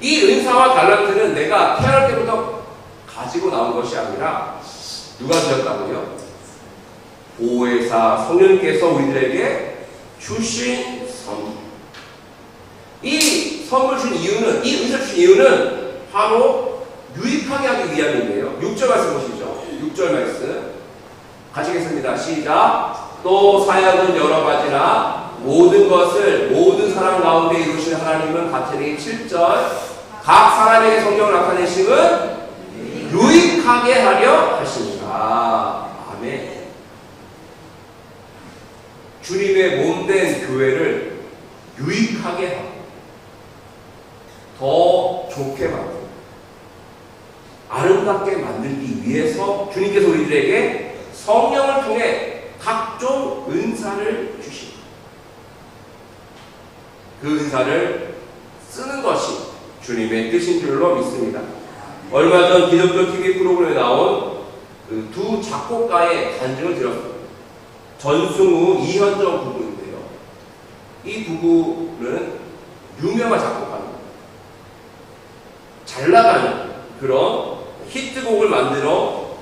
이 은사와 달란트는 내가 태어날 때부터 가지고 나온 것이 아니라 누가 주셨다고요? 보혜사 성령께서 우리들에게 주신 선물. 이 선물 준 이유는, 이 은사 주신 이유는 바로 유익하게 하기 위함인데요. 6절 말씀 보시죠. 6절 말씀 같이 읽겠습니다. 시작. 또 사역은 여러 가지나 모든 것을 모든 사람 가운데 이루신 하나님은 가테네기 7절 각 사람에게 성령을 나타내심은 유익하게 하려 하십니다. 아멘. 주님의 몸된 교회를 유익하게 하고 더 좋게 만들고 아름답게 만들기 위해서 주님께서 우리들에게 성령을 통해 각종 은사를 주십니다. 그 은사를 쓰는 것이 주님의 뜻인 줄로 믿습니다. 얼마 전 기독교 TV 프로그램에 나온 그 두 작곡가의 간증을 들었습니다. 전승우, 이현정 부부인데요. 이 부부는 유명한 작곡가입니다. 잘 나가는 그런 히트곡을 만들어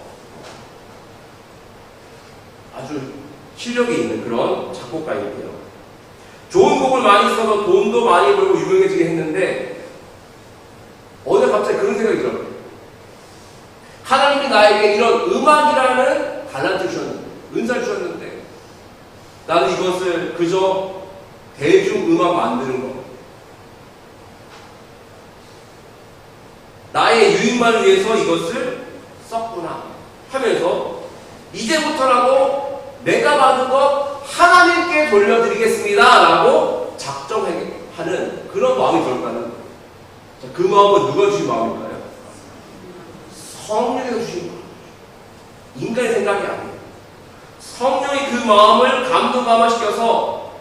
아주 실력이 있는 그런 작곡가인데요. 좋은 곡을 많이 써서 돈도 많이 벌고 유명해지게 했는데 어느 갑자기 그런 생각이 들어요. 하나님이 나에게 이런 음악이라는 달란트를 주셨는데, 은사를 주셨는데 나는 이것을 그저 대중음악 만드는 것, 나의 유익만을 위해서 이것을 썼구나 하면서 이제부터라도 내가 받은 것 하나님께 돌려드리겠습니다 라고 작정하는 그런 마음이 들었다는 거예요. 그 마음은 누가 주신 마음일까요? 성령이 주신 마음. 인간의 생각이 아니에요. 성령이 그 마음을 감동감화시켜서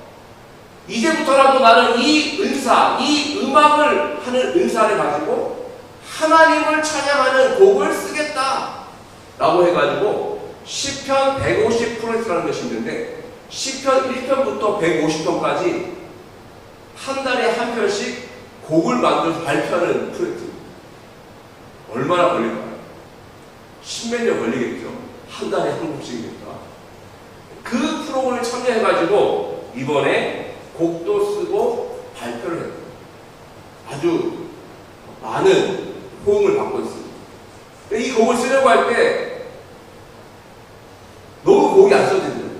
이제부터라도 나는 이 은사, 이 음악을 하는 은사를 가지고 하나님을 찬양하는 곡을 쓰겠다 라고 해가지고 시편 150%라는 것이 있는데 시편 1편부터 150편까지 한 달에 한 편씩 곡을 만들어서 발표하는 프로젝트입니다. 얼마나 걸릴까요? 십몇 년 걸리겠죠. 한 달에 한 곡씩이니까. 그 프로그램을 참여해가지고 이번에 곡도 쓰고 발표를 했고 아주 많은 호응을 받고 있습니다. 이 곡을 쓰려고 할 때 너무 곡이 안 써지더라고요.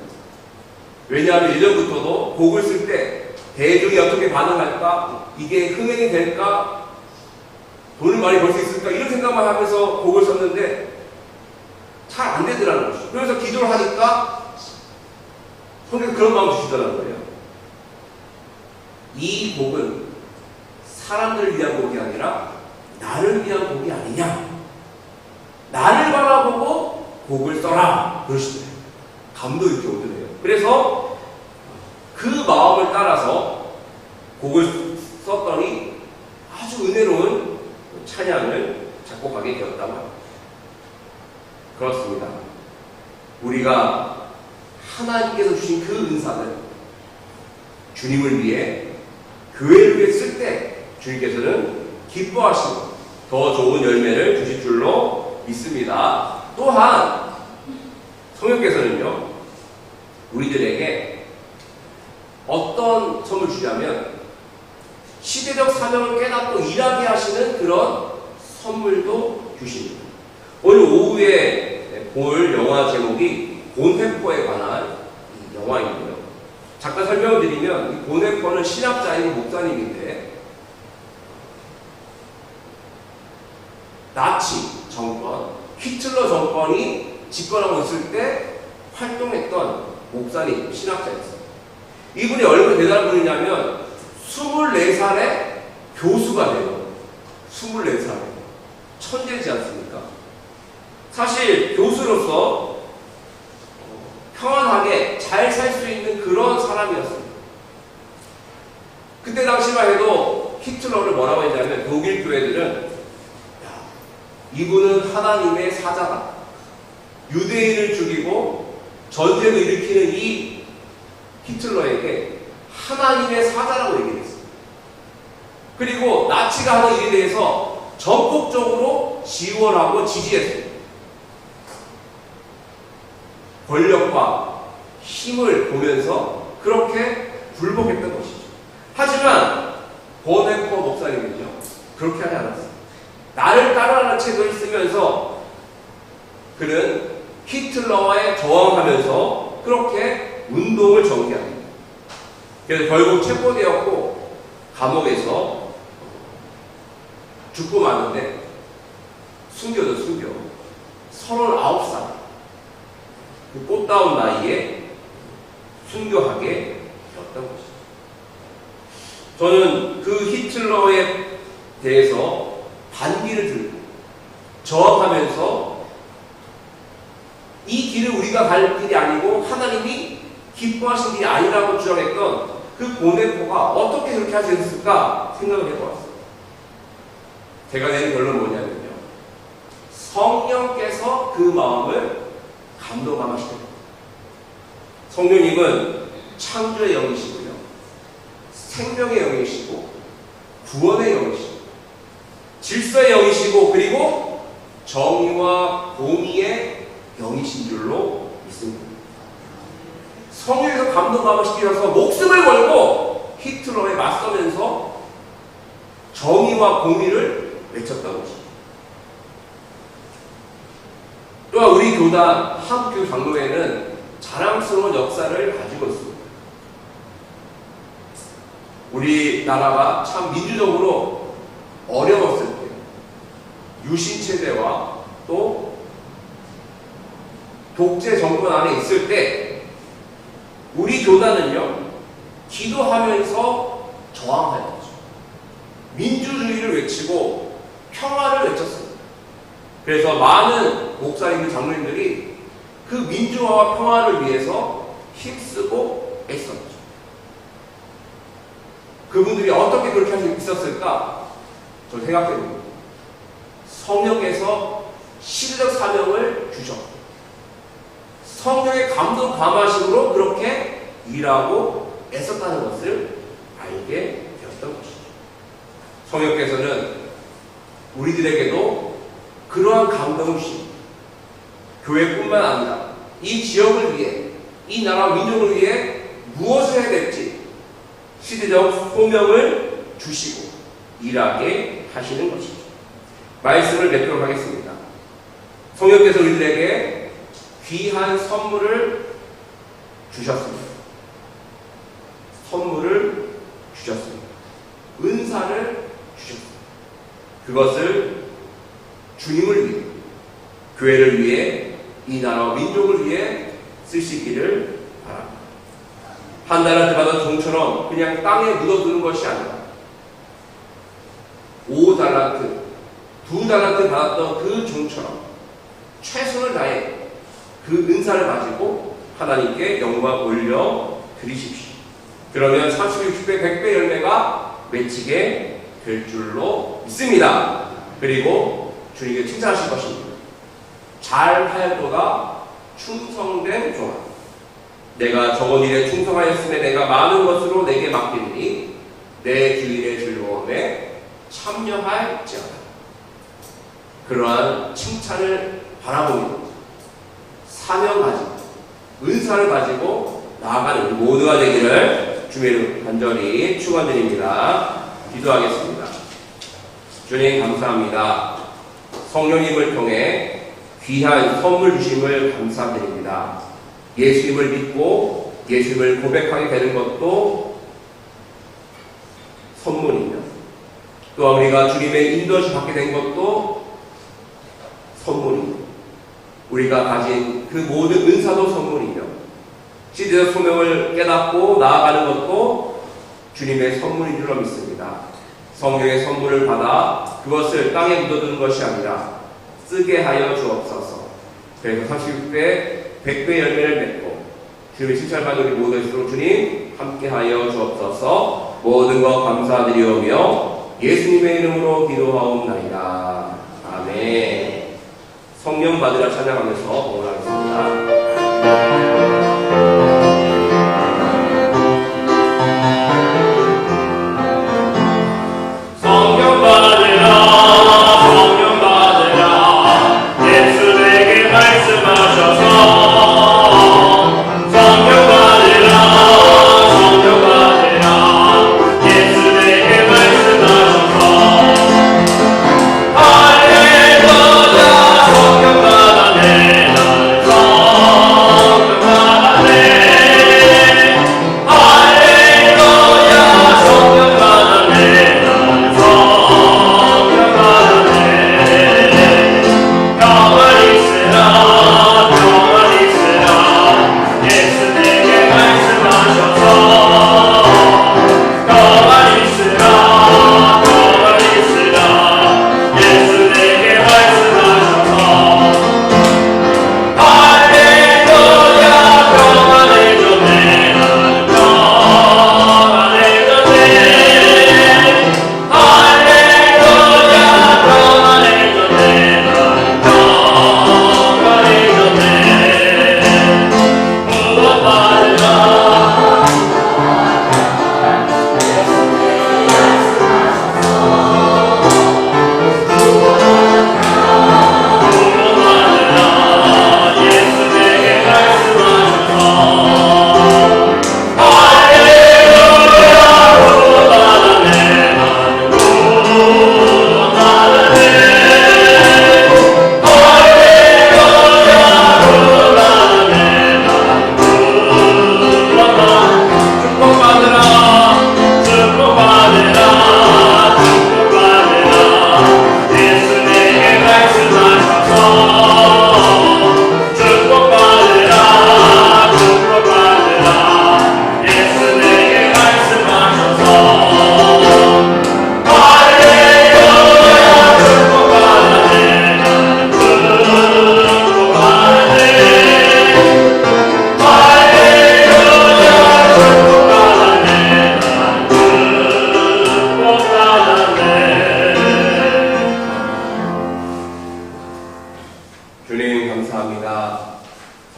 왜냐하면 예전부터도 곡을 쓸 때 대중이 어떻게 반응할까? 이게 흥행이 될까? 돈을 많이 벌 수 있을까? 이런 생각만 하면서 곡을 썼는데 잘 안 되더라는 거죠. 그래서 기도를 하니까 성경에서 그런 마음 주시더라는 거예요. 이 곡은 사람들을 위한 곡이 아니라 나를 위한 곡이 아니냐? 나를 바라보고 곡을 써라. 그러시더래요. 감동 있게 오더래요. 그래서 그 마음을 따라서 곡을 썼더니 아주 은혜로운 찬양을 작곡하게 되었다고 합니다. 그렇습니다. 우리가 하나님께서 주신 그 은사를 주님을 위해 교회를 위해 쓸 때 주님께서는 기뻐하시고 더 좋은 열매를 주실 줄로 믿습니다. 또한 성령께서는요 우리들에게 어떤 선물 주냐면 시대적 사명을 깨닫고 일하게 하시는 그런 선물도 주십니다. 오늘 오후에 볼 영화 제목이 곤회포에 관한 영화인데요. 잠깐 설명을 드리면 이 곤회포는 신학자이고 목사님인데 나치 정권, 히틀러 정권이 집권하고 있을 때 활동했던 목사님, 신학자였어요. 이분이 얼마나 대단한 분이냐면 24살에 교수가 돼요. 24살에. 천재지 않습니까? 사실 교수로서 평안하게 잘 살 수 있는 그런 사람이었습니다. 그때 당시만 해도 히틀러를 뭐라고 했냐면 독일 교회들은 이분은 하나님의 사자다. 유대인을 죽이고 전쟁을 일으키는 이 히틀러에게 하나님의 사자라고 얘기했어요. 그리고 나치가 하는 일에 대해서 전폭적으로 지원하고 지지했어요. 권력과 힘을 보면서 그렇게 굴복했던 것이죠. 하지만 곤회포 목사님은요 그렇게 하지 않았어요. 나를 따라라는 책을 쓰면서 그는 히틀러와의 저항하면서 그렇게 운동을 전개합니다. 그래서 결국 체포되었고 감옥에서 죽고 마는데 순교죠, 순교. 39살 그 꽃다운 나이에 순교하게 되었던 것이죠. 저는 그 히틀러에 대해서 반기를 들고 저항하면서 이 길은 우리가 갈 길이 아니고 하나님이 기뻐하신 길이 아니라고 주장했던 그 고뇌포가 어떻게 그렇게 할 수 있었을까 생각을 해보았어요. 제가 내린 결론은 뭐냐면요, 성령께서 그 마음을 감동하시더라고요. 성령님은 창조의 영이시고요, 생명의 영이시고, 구원의 영이시고, 질서의 영이시고, 그리고 정의와 공의의 영이신 줄로 믿습니다. 성령에서 감동받으시기 위해서 목숨을 걸고 히틀러에 맞서면서 정의와 공의를 외쳤던 것입니다. 또한 우리 교단 한국교회 장로회는 자랑스러운 역사를 가지고 있습니다. 우리나라가 참 민주적으로 어려웠을 때, 유신체제와 또 독재 정권 안에 있을 때 우리 교단은요, 기도하면서 저항할 거죠. 민주주의를 외치고 평화를 외쳤습니다. 그래서 많은 목사님들, 장로님들이 그 민주화와 평화를 위해서 힘쓰고 애썼죠. 그분들이 어떻게 그렇게 할 수 있었을까? 저 생각해봅니다. 성령께서 시대적 사명을 주셨고, 성령의 감동 감화심으로 그렇게 일하고 애썼다는 것을 알게 되었던 것이죠. 성령께서는 우리들에게도 그러한 감동을 주십니다. 교회뿐만 아니라 이 지역을 위해, 이 나라 민족을 위해 무엇을 해야 될지 시대적 소명을 주시고 일하게 하시는 것이죠. 말씀을 맺도록 하겠습니다. 성령께서 우리들에게 귀한 선물을 주셨습니다. 선물을 주셨습니다. 은사를 주셨습니다. 그것을 주님을 위해, 교회를 위해, 이 나라와 민족을 위해 쓰시기를 바랍니다. 한 달한테 받은 종처럼 그냥 땅에 묻어두는 것이 아니라 5달란트, 2달란트 받았던 그 종처럼 최선을 다해 그 은사를 가지고 하나님께 영광 올려 드리십시오. 그러면 30, 60배, 100배 열매가 맺히게 될 줄로 믿습니다. 그리고 주님께 칭찬하실 것입니다. 잘하였도다 충성된 종아, 내가 적은 일에 충성하였음에 내가 많은 것으로 내게 맡기니 내 주인의 즐거움에 참여할지어다. 그러한 칭찬을 바라보며 사명 가지고 은사를 가지고 나아가는 우리 모두가 되기를 주님의 간절히 축원드립니다. 기도하겠습니다. 주님 감사합니다. 성령님을 통해 귀한 선물 주심을 감사드립니다. 예수님을 믿고 예수님을 고백하게 되는 것도 선물이며, 또 우리가 주님의 인도하심 받게 된 것도 선물이며, 우리가 가진 그 모든 은사도 선물이며, 시대적 소명을 깨닫고 나아가는 것도 주님의 선물인 줄로 믿습니다. 성령의 선물을 받아 그것을 땅에 묻어두는 것이 아니라 쓰게 하여 주옵소서. 그래서 36배, 100배 열매를 맺고 주님의 칭찬받는 우리 모두일수록 주님 함께하여 주옵소서. 모든 것 감사드리오며 예수님의 이름으로 기도하옵나이다. 아멘. 성령 받으라 찬양하면서 봉헌하겠습니다. 성령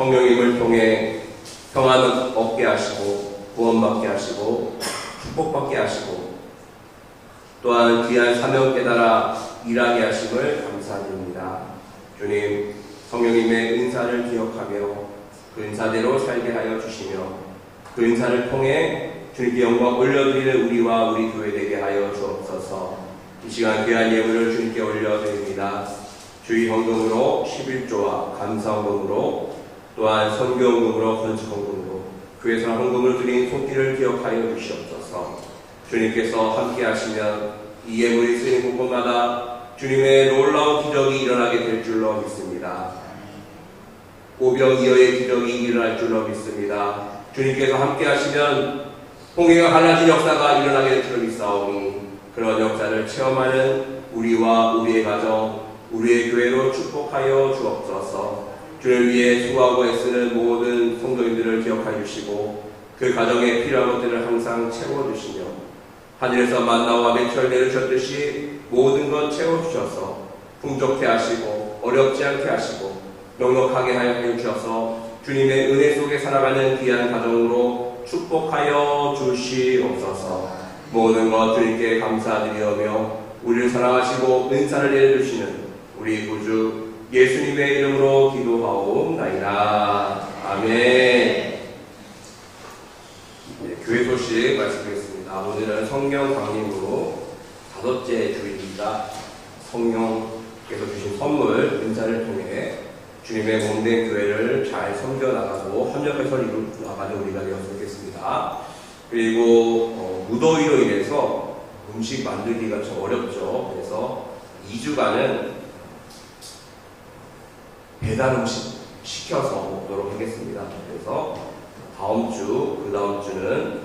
성령님을 통해 평안을 얻게 하시고 구원받게 하시고 축복받게 하시고 또한 귀한 사명 깨달아 일하게 하심을 감사드립니다. 주님, 성령님의 은사를 기억하며 그 은사대로 살게 하여 주시며 그 은사를 통해 주님께 영광 올려드리는 우리와 우리 교회 되게 하여 주옵소서. 이 시간 귀한 예물을 주님께 올려드립니다. 주의 헌금으로 11조와 감사헌금으로 또한 선교헌금으로 건축헌금으로 교회에서 헌금을 드린 손길을 기억하여 주시옵소서. 주님께서 함께 하시면 이 예물이 쓰인 곳곳마다 주님의 놀라운 기적이 일어나게 될 줄로 믿습니다. 오병이어의 기적이 일어날 줄로 믿습니다. 주님께서 함께 하시면 홍해가 갈라진 역사가 일어나게 될 줄로 믿사오니 그런 역사를 체험하는 우리와 우리의 가정, 우리의 교회로 축복하여 주옵소서. 주를 위해 수고하고 애쓰는 모든 성도님들을 기억하여 주시고 그 가정에 필요한 것들을 항상 채워주시며 하늘에서 만나와 매철 내리셨듯이 모든 것 채워주셔서 풍족해 하시고 어렵지 않게 하시고 넉넉하게 하여 주셔서 주님의 은혜 속에 살아가는 귀한 가정으로 축복하여 주시옵소서. 모든 것 주님께 감사드리며 우리를 사랑하시고 은사를 내려주시는 우리 구주 예수님의 이름으로 기도하옵나이다. 아멘. 네, 교회 소식 말씀드리겠습니다. 오늘은 성경 강림으로 5째 주일입니다. 성령께서 주신 선물 은사를 통해 주님의 몸된 교회를 잘 섬겨나가고 협력해서 이루어나가는 우리가 되었으면 좋겠습니다. 그리고 무더위로 인해서 음식 만들기가 좀 어렵죠. 그래서 2주간은 배달 음식 시켜서 먹도록 하겠습니다. 그래서 다음 주, 그 다음 주는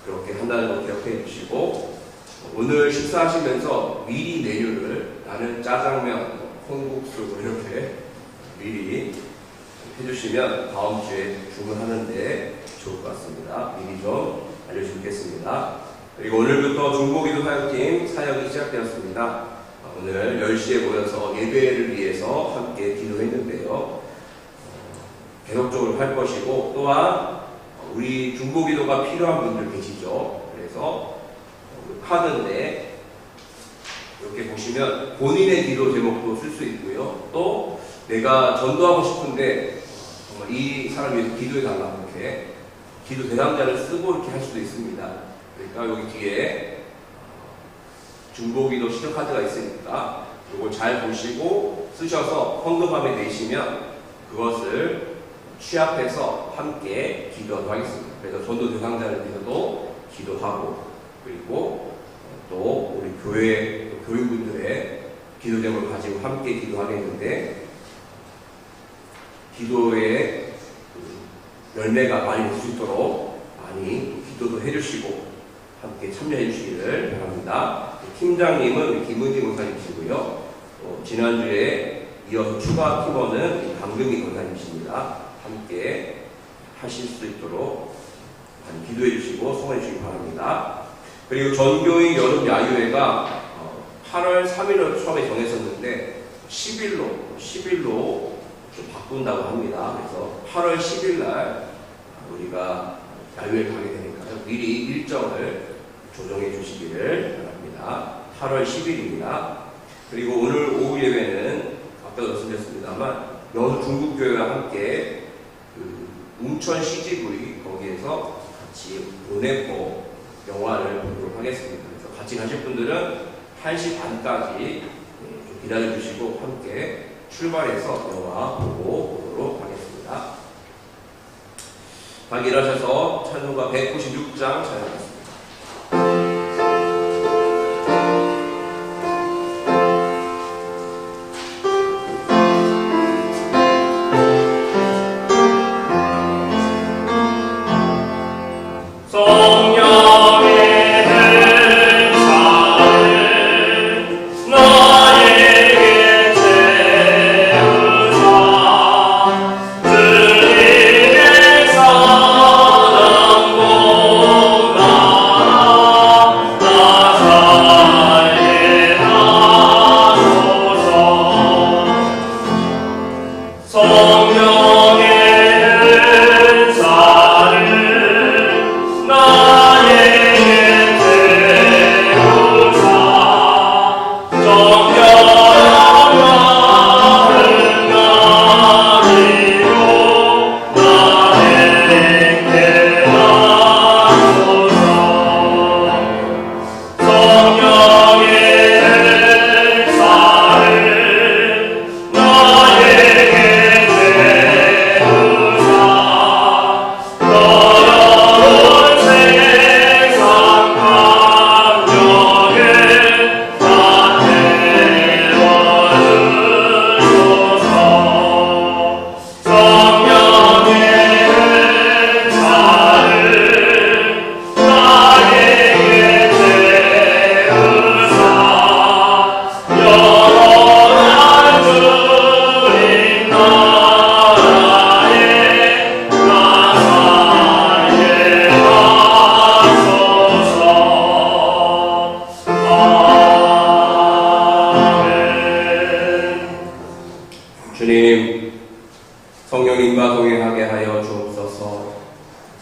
그렇게 한다는 걸 기억해 주시고 오늘 식사하시면서 미리 메뉴를 나는 짜장면, 콩국수 이렇게 미리 해주시면 다음 주에 주문하는데 좋을 것 같습니다. 미리 좀 알려주겠습니다. 그리고 오늘부터 중보기도 사역팀 사역이 시작되었습니다. 오늘 10시에 모여서 예배를 위해서 함께 기도했는데요. 계속적으로 할 것이고 또한 우리 중보기도가 필요한 분들 계시죠. 그래서 카드인데 이렇게 보시면 본인의 기도 제목도 쓸 수 있고요. 또 내가 전도하고 싶은데 정말 이 사람 위해서 기도해달라고 이렇게 기도 대상자를 쓰고 이렇게 할 수도 있습니다. 그러니까 여기 뒤에 중보기도 시적 카드가 있으니까 이걸 잘 보시고 쓰셔서 헌금함에 내시면 그것을 취합해서 함께 기도하도록 하겠습니다. 그래서 전도 대상자를 위해서도 기도하고 그리고 또 우리 교회 교인분들의 기도 제목을 가지고 함께 기도하겠는데 기도의 열매가 많이 될 수 있도록 많이 기도도 해주시고 함께 참여해 주시기를 바랍니다. 팀장님은 김은지 권사님이시고요. 지난주에 이어서 추가 팀원은 강금희 권사님이십니다. 함께 하실 수 있도록 많이 기도해 주시고 성원해 주시기 바랍니다. 그리고 전교인 여름 야유회가 8월 3일로 처음에 정했었는데 10일로 좀 바꾼다고 합니다. 그래서 8월 10일 날 우리가 야유회 가게 되니까요. 미리 일정을 조정해 주시기를 바랍니다. 8월 10일입니다. 그리고 오늘 오후 예배는 아까도 말씀드렸습니다만 여수 중국교회와 함께 웅천 CGV 거기에서 같이 은혜포 영화를 보도록 하겠습니다. 그래서 같이 가실 분들은 1시 반까지 좀 기다려 주시고 함께 출발해서 영화 보고 오도록 하겠습니다. 다 일어나셔서 찬송가 196장 찬양하겠습니다. 주님의 사랑 보나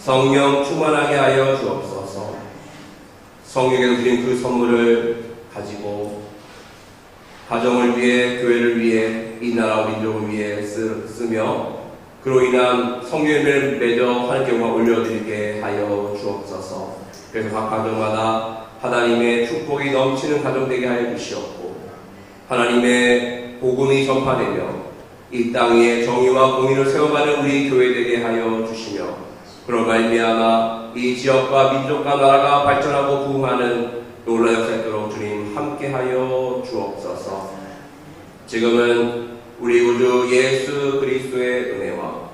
성령 충만하게 하여 주옵소서. 성령에서 드린 그 선물을 가지고 가정을 위해, 교회를 위해, 이 나라 민족을 위해 쓰며 그로 인한 성령을 맺어 하나님께 영광 올려드리게 하여 주옵소서. 그래서 각 가정마다 하나님의 축복이 넘치는 가정 되게 하여 주시옵고, 하나님의 복음이 전파되며 이 땅 위에 정의와 공의를 세워가는 우리 교회 되게 하여 주시며, 그런 말미암아 이 지역과 민족과 나라가 발전하고 부흥하는 놀라운 역사가 있도록 주님 함께하여 주옵소서. 지금은 우리 구주 예수 그리스도의 은혜와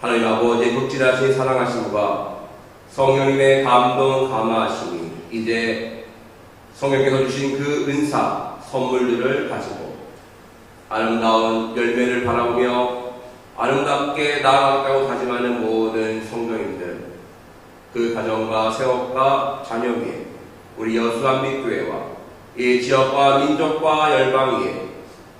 하나님 아버지의 극진하신 사랑하심과 성령님의 감동 감화하심이 이제 성령께서 주신 그 은사 선물들을 가지고 아름다운 열매를 바라보며 아름답게 나아가겠다고 다짐하는 모든 성도님들, 그 가정과 세업과 자녀 위에 우리 여수한빛교회와 이 지역과 민족과 열방 위에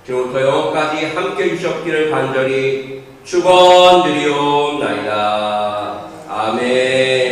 지금부터 영원까지 함께 주셨기를 간절히 축원드리옵나이다. 아멘.